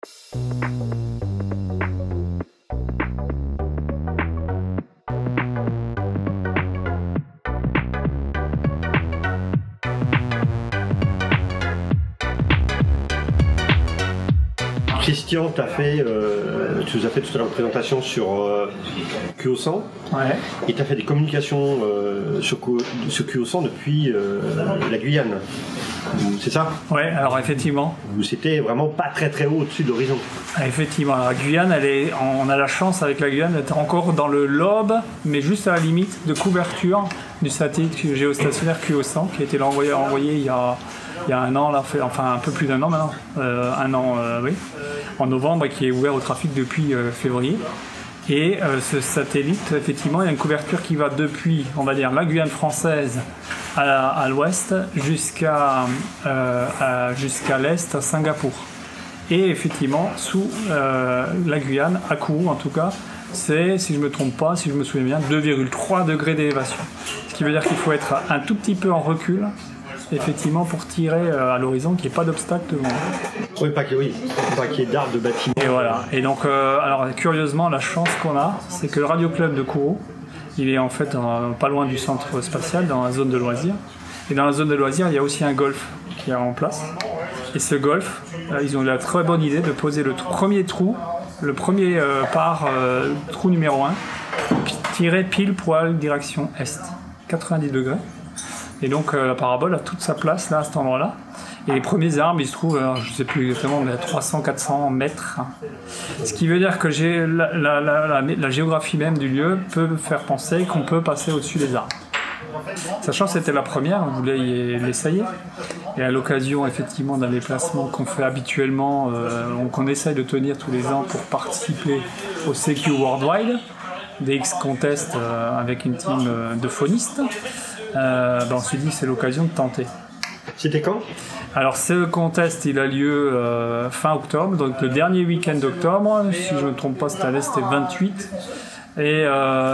Christian, tu nous as fait tout à l'heure une présentation sur QO100, ouais. Et tu as fait des communications sur QO100 depuis la Guyane, c'est ça? Oui, alors effectivement. C'était vraiment pas très haut au-dessus de l'horizon. Effectivement, la Guyane, on a la chance avec la Guyane d'être encore dans le lobe, mais juste à la limite de couverture du satellite géostationnaire QO100 qui a été envoyé il y a un an, là, enfin un peu plus d'un an maintenant, oui, en novembre, et qui est ouvert au trafic depuis février. Et ce satellite, effectivement, il y a une couverture qui va depuis, on va dire, la Guyane française à l'ouest jusqu'à l'est, à Singapour. Et effectivement, sous la Guyane, à Kourou en tout cas, c'est, si je ne me trompe pas, si je me souviens bien, 2,3 degrés d'élévation. Ce qui veut dire qu'il faut être un tout petit peu en recul, effectivement, pour tirer à l'horizon, qu'il n'y ait pas d'obstacle devant. Oui, pas qu'il y ait d'arbres, de bâtiments. Et voilà. Et donc, alors curieusement, la chance qu'on a, c'est que le Radio Club de Kourou, il est en fait pas loin du centre spatial, dans la zone de loisirs. Et dans la zone de loisirs, il y a aussi un golf qui est en place. Et ce golf, ils ont eu la très bonne idée de poser le premier trou, le premier trou numéro 1, tiré pile poil direction est, 90 degrés. Et donc la parabole a toute sa place là, à cet endroit-là. Et les premiers arbres, ils se trouvent, alors, je ne sais plus exactement, mais à 300-400 mètres. Ce qui veut dire que la géographie même du lieu peut faire penser qu'on peut passer au-dessus des arbres. Sachant que c'était la première, on voulait l'essayer. Et à l'occasion, effectivement, d'un déplacement qu'on fait habituellement, qu'on essaye de tenir tous les ans pour participer au CQ Worldwide, DX Contest avec une team de phonistes, on s'est dit c'est l'occasion de tenter. C'était quand? Alors ce contest il a lieu fin octobre, donc le dernier week-end d'octobre, si je ne me trompe pas cette année c'était 28. Et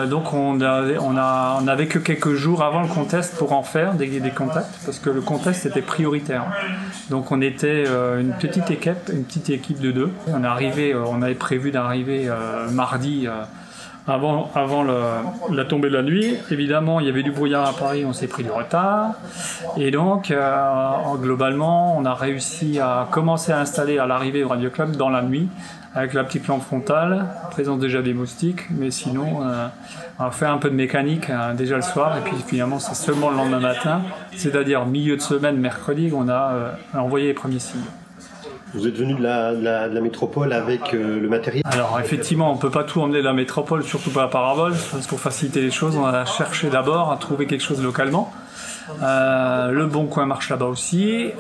donc on n'avait que quelques jours avant le contest pour en faire des contacts, parce que le contest était prioritaire. Donc on était une petite équipe de 2. On avait prévu d'arriver mardi avant la tombée de la nuit. Évidemment, il y avait du brouillard à Paris, on s'est pris du retard. Et donc, globalement, on a réussi à commencer à installer à l'arrivée au Radio Club dans la nuit, avec la petite lampe frontale, présence déjà des moustiques, mais sinon, on a fait un peu de mécanique déjà le soir, et puis finalement, c'est seulement le lendemain matin, c'est-à-dire milieu de semaine, mercredi, qu'on a envoyé les premiers signes. Vous êtes venu de la métropole avec le matériel? Alors effectivement, on ne peut pas tout emmener de la métropole, surtout pas la parabole, parce que pour faciliter les choses, on a cherché d'abord à trouver quelque chose localement. Le Bon Coin marche là-bas aussi.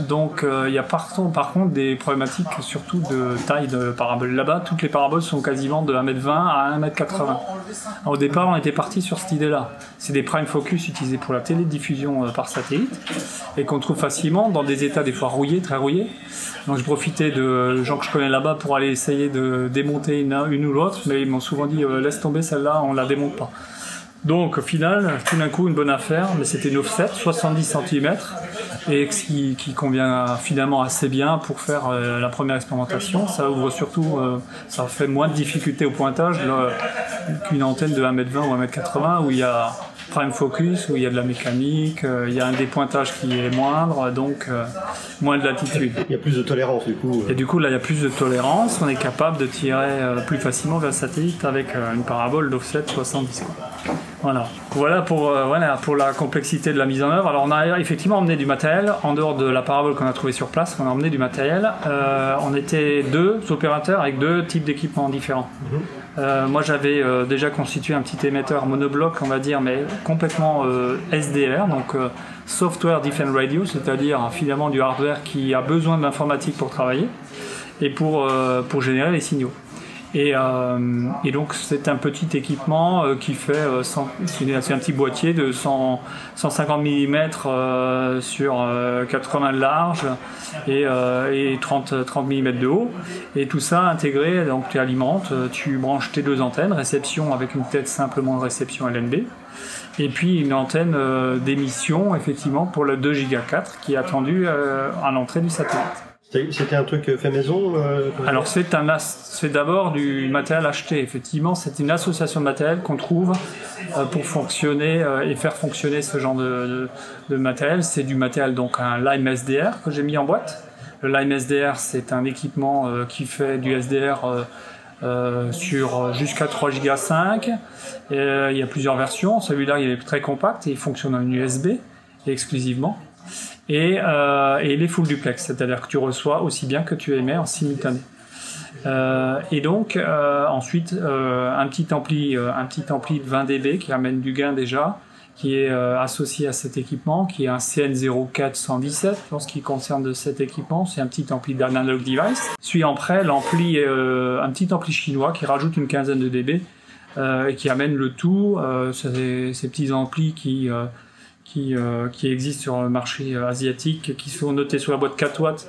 Donc il y a par contre des problématiques surtout de taille de parabole là-bas. Toutes les paraboles sont quasiment de 1m20 à 1m80. Au départ, on était parti sur cette idée-là. C'est des prime focus utilisés pour la télédiffusion par satellite et qu'on trouve facilement dans des états des fois rouillés, très rouillés. Donc je profitais de gens que je connais là-bas pour aller essayer de démonter une ou l'autre, mais ils m'ont souvent dit laisse tomber celle-là, on la démonte pas. Donc au final, tout d'un coup une bonne affaire, mais c'était une offset 70 cm et qui convient finalement assez bien pour faire la première expérimentation. Ça ouvre surtout, ça fait moins de difficulté au pointage qu'une antenne de 1m20 ou 1m80 où il y a prime focus, où il y a de la mécanique, il y a un dépointage qui est moindre, donc moins de latitude. Il y a plus de tolérance du coup. Et du coup là il y a plus de tolérance, on est capable de tirer plus facilement vers le satellite avec une parabole d'offset 70. Voilà pour la complexité de la mise en œuvre. Alors on a effectivement emmené du matériel, en dehors de la parabole qu'on a trouvée sur place, on a emmené du matériel. On était 2 opérateurs avec 2 types d'équipements différents. Moi j'avais déjà constitué un petit émetteur monobloc, on va dire, mais complètement SDR, donc Software Defined Radio, c'est-à-dire finalement du hardware qui a besoin de l'informatique pour travailler et pour générer les signaux. Et donc c'est un petit équipement qui fait, c'est un petit boîtier de 150 mm sur 80 de large et 30 mm de haut. Et tout ça intégré, donc tu alimentes, tu branches tes 2 antennes, réception avec une tête simplement de réception LNB. Et puis une antenne d'émission effectivement pour le 2 Go 4 qui est attendue à l'entrée du satellite. C'était un truc fait maison Alors c'est d'abord du matériel acheté. Effectivement, c'est une association de matériel qu'on trouve pour fonctionner et faire fonctionner ce genre de matériel. C'est du matériel, donc un Lime SDR que j'ai mis en boîte. Le Lime SDR, c'est un équipement qui fait du SDR sur jusqu'à 3 Go 5. Il y a plusieurs versions. Celui-là, il est très compact et il fonctionne en USB exclusivement. Et il est full duplex, c'est-à-dire que tu reçois aussi bien que tu émets en simultané. Et donc ensuite un petit ampli de 20 dB qui amène du gain déjà, qui est associé à cet équipement, qui est un CN04-117 en ce qui concerne de cet équipement. C'est un petit ampli d'analog device. Suit après l'ampli, un petit ampli chinois qui rajoute une quinzaine de dB et qui amène le tout. Ces petits amplis qui existent sur le marché asiatique, qui sont notés sur la boîte 4 watts,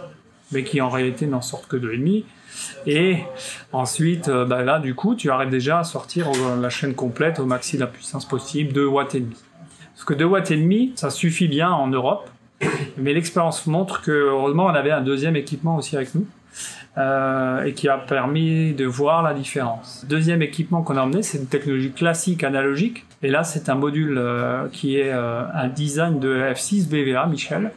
mais qui en réalité n'en sortent que 2,5. Et ensuite, là, du coup, tu arrives déjà à sortir la chaîne complète au maxi de la puissance possible, 2,5 watts. Parce que 2,5 watts, ça suffit bien en Europe, mais l'expérience montre que, heureusement, on avait un deuxième équipement aussi avec nous, et qui a permis de voir la différence. Deuxième équipement qu'on a emmené, c'est une technologie classique analogique, et là c'est un module qui est un design de F6 BVA, Michel,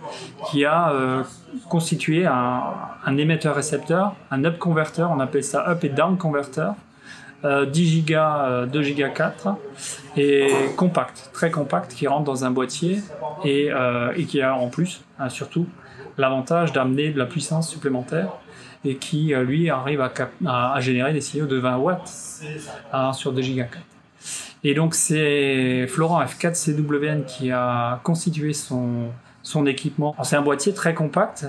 qui a constitué un émetteur-récepteur, un up converter, on appelle ça up et down converter, 10 Go, 2 Go 4, et compact, très compact, qui rentre dans un boîtier, et qui a en plus, surtout, l'avantage d'amener de la puissance supplémentaire, et qui, lui, arrive à générer des signaux de 20 watts sur 2 Go 4. Et donc, c'est Florent F4CWN qui a constitué son équipement. C'est un boîtier très compact,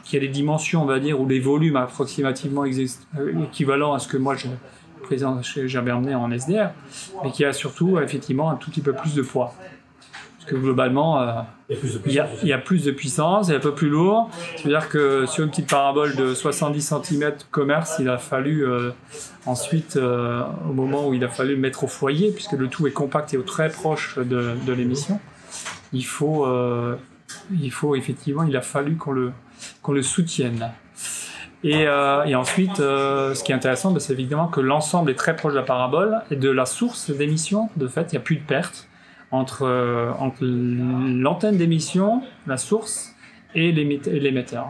qui a des dimensions, on va dire, ou des volumes approximativement équivalents à ce que moi j'avais emmené en SDR, mais qui a surtout, effectivement, un tout petit peu plus de poids. Que globalement, il y a plus de puissance, et un peu plus lourd. C'est-à-dire que sur une petite parabole de 70 cm commerce, il a fallu ensuite, au moment où il a fallu le mettre au foyer, puisque le tout est compact et très proche de l'émission, il effectivement, il a fallu qu'on le soutienne. Et ensuite, ce qui est intéressant, c'est évidemment que l'ensemble est très proche de la parabole et de la source d'émission. De fait, il n'y a plus de perte entre l'antenne d'émission, la source et l'émetteur.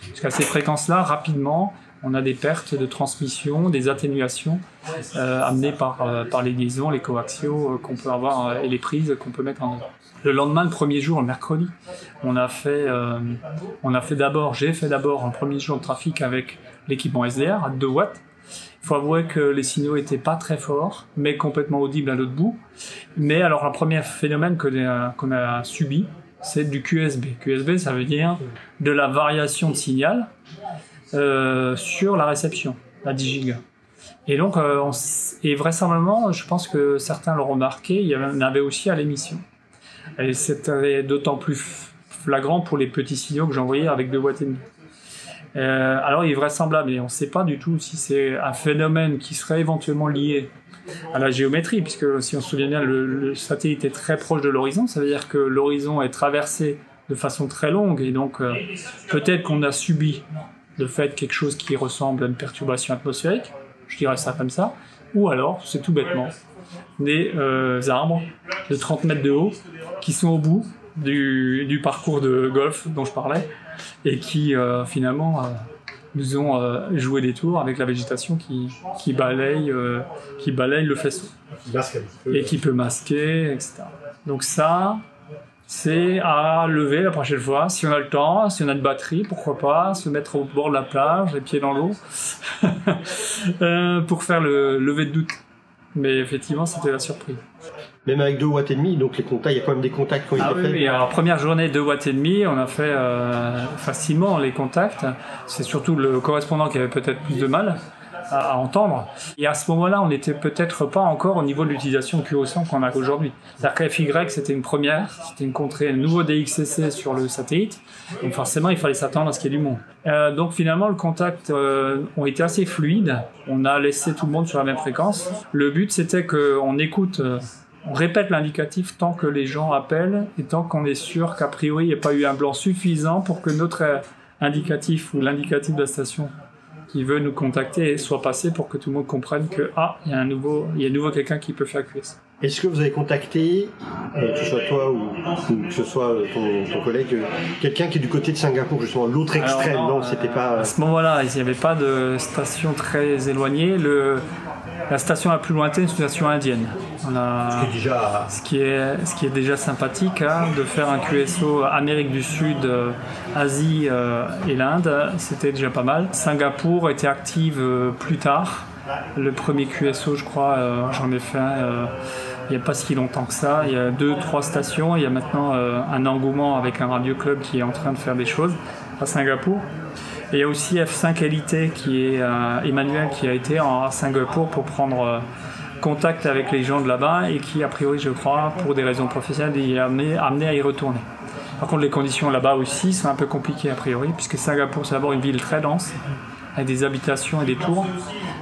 Parce qu'à ces fréquences-là, rapidement, on a des pertes de transmission, des atténuations amenées par les liaisons, les coaxiaux qu'on peut avoir et les prises qu'on peut mettre en œuvre. Le lendemain, le premier jour, le mercredi, j'ai fait d'abord un premier jour de trafic avec l'équipement SDR à 2 watts. Il faut avouer que les signaux étaient pas très forts, mais complètement audibles à l'autre bout. Mais alors, le premier phénomène qu'on a subi, c'est du QSB. QSB, ça veut dire de la variation de signal sur la réception, à 10 Go. Et donc, et vraisemblablement, je pense que certains l'ont remarqué, il y en avait aussi à l'émission. Et c'était d'autant plus flagrant pour les petits signaux que j'envoyais avec 2,5 watts. Alors il est vraisemblable, et on ne sait pas du tout si c'est un phénomène qui serait éventuellement lié à la géométrie, puisque si on se souvient bien, le satellite est très proche de l'horizon, ça veut dire que l'horizon est traversé de façon très longue, et donc peut-être qu'on a subi de fait quelque chose qui ressemble à une perturbation atmosphérique, je dirais ça comme ça, ou alors c'est tout bêtement des arbres de 30 mètres de haut qui sont au bout du parcours de golf dont je parlais, et qui finalement nous ont joué des tours avec la végétation qui balaye le faisceau et qui peut masquer, etc. Donc ça, c'est à lever la prochaine fois, si on a le temps, si on a une batterie, pourquoi pas, se mettre au bord de la plage, les pieds dans l'eau, pour faire le lever de doute. Mais effectivement, c'était la surprise. Même avec 2,5 watts, donc les contacts, il y a quand même des contacts qui ont été faits. Oui, alors première journée 2,5 watts, on a fait facilement les contacts. C'est surtout le correspondant qui avait peut-être plus de mal à entendre. Et à ce moment-là, on n'était peut-être pas encore au niveau de l'utilisation QO100 qu'on a aujourd'hui. C'est-à-dire que FY, c'était une première, c'était une contrée, un nouveau DXCC sur le satellite. Donc forcément, il fallait s'attendre à ce qu'il y ait du monde. Donc finalement, le contact ont été assez fluides. On a laissé tout le monde sur la même fréquence. Le but, c'était qu'on écoute... on répète l'indicatif tant que les gens appellent et tant qu'on est sûr qu'a priori il n'y a pas eu un blanc suffisant pour que notre indicatif ou l'indicatif de la station qui veut nous contacter soit passé pour que tout le monde comprenne que il y a un nouveau quelqu'un qui peut faire QS. Est-ce que vous avez contacté, que ce soit toi ou que ce soit ton collègue, quelqu'un qui est du côté de Singapour, justement, l'autre extrême? Non, c'était pas... À ce moment-là, il n'y avait pas de station très éloignée. La station la plus lointaine, c'est une station indienne. Ce qui est déjà sympathique, hein, de faire un QSO Amérique du Sud, Asie et l'Inde, c'était déjà pas mal. Singapour était active plus tard. Le premier QSO, je crois, j'en ai fait un il n'y a pas si longtemps que ça. Il y a 2-3 stations. Il y a maintenant un engouement avec un radio club qui est en train de faire des choses à Singapour. Et il y a aussi F5 Elite qui est Emmanuel qui a été à Singapour pour prendre contact avec les gens de là-bas et qui, a priori, je crois, pour des raisons professionnelles, est amené à y retourner. Par contre, les conditions là-bas aussi sont un peu compliquées a priori, puisque Singapour, c'est d'abord une ville très dense, avec des habitations et des tours.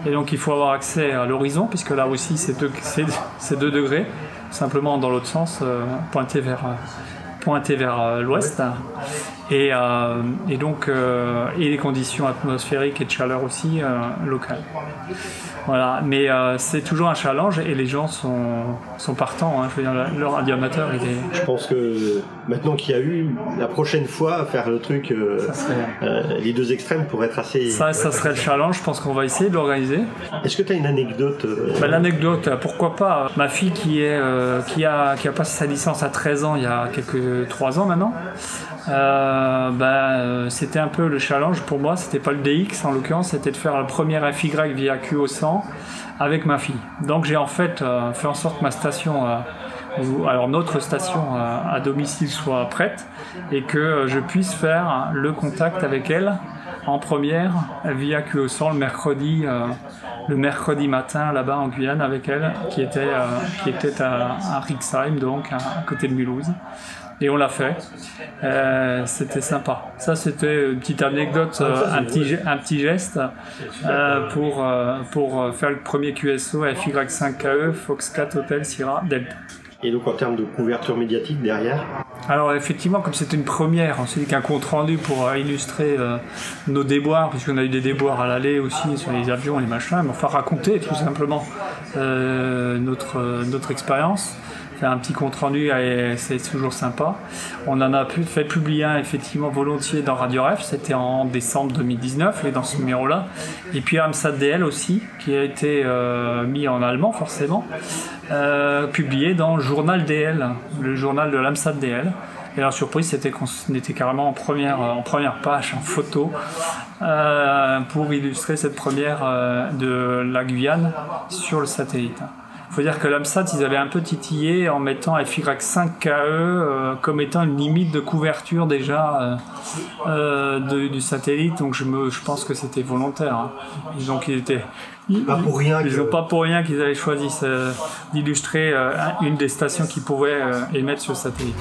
Et donc, il faut avoir accès à l'horizon, puisque là aussi, c'est 2 degrés, simplement dans l'autre sens, pointé vers l'ouest. Et donc les conditions atmosphériques et de chaleur aussi locales. Voilà, mais c'est toujours un challenge et les gens sont partants. Hein. Je veux dire, le radioamateur, il est... Je pense que maintenant qu'il y a eu, la prochaine fois, faire le truc, les 2 extrêmes pourrait être assez... Ça serait le challenge, je pense qu'on va essayer de l'organiser. Est-ce que tu as une anecdote L'anecdote, pourquoi pas. Ma fille qui a passé sa licence à 13 ans, il y a 3 ans maintenant, c'était un peu le challenge pour moi. C'était pas le DX en l'occurrence, c'était de faire la première FY via QO100 avec ma fille. Donc j'ai en fait fait en sorte que ma station, notre station à domicile soit prête et que je puisse faire le contact avec elle en première via QO100 le mercredi matin là-bas en Guyane avec elle qui était à Rixheim, donc à côté de Mulhouse. Et on l'a fait. C'était sympa. Ça, c'était une petite anecdote, un petit geste pour faire le premier QSO FY5KE, Foxcat Hotel Sierra Delta. Et donc en termes de couverture médiatique derrière? Alors effectivement, comme c'était une première, on s'est dit qu'un compte rendu pour illustrer nos déboires, puisqu'on a eu des déboires à l'aller aussi sur les avions et les machins, mais enfin raconter tout simplement notre expérience. Faire un petit compte rendu, c'est toujours sympa. On en a fait publier un effectivement volontiers dans Radio Ref, c'était en décembre 2019 et dans ce numéro-là. Et puis AMSAT DL aussi, qui a été mis en allemand forcément, publié dans le journal DL, le journal de l'AMSAT DL. Et la surprise, c'était qu'on était carrément en première page, en photo, pour illustrer cette première de la Guyane sur le satellite. Il faut dire que l'AMSAT, ils avaient un peu titillé en mettant FY5KE comme étant une limite de couverture déjà du satellite, donc je pense que c'était volontaire. Hein. Donc ils n'ont pas pour rien qu'ils avaient choisi d'illustrer une des stations qui pouvaient émettre sur le satellite.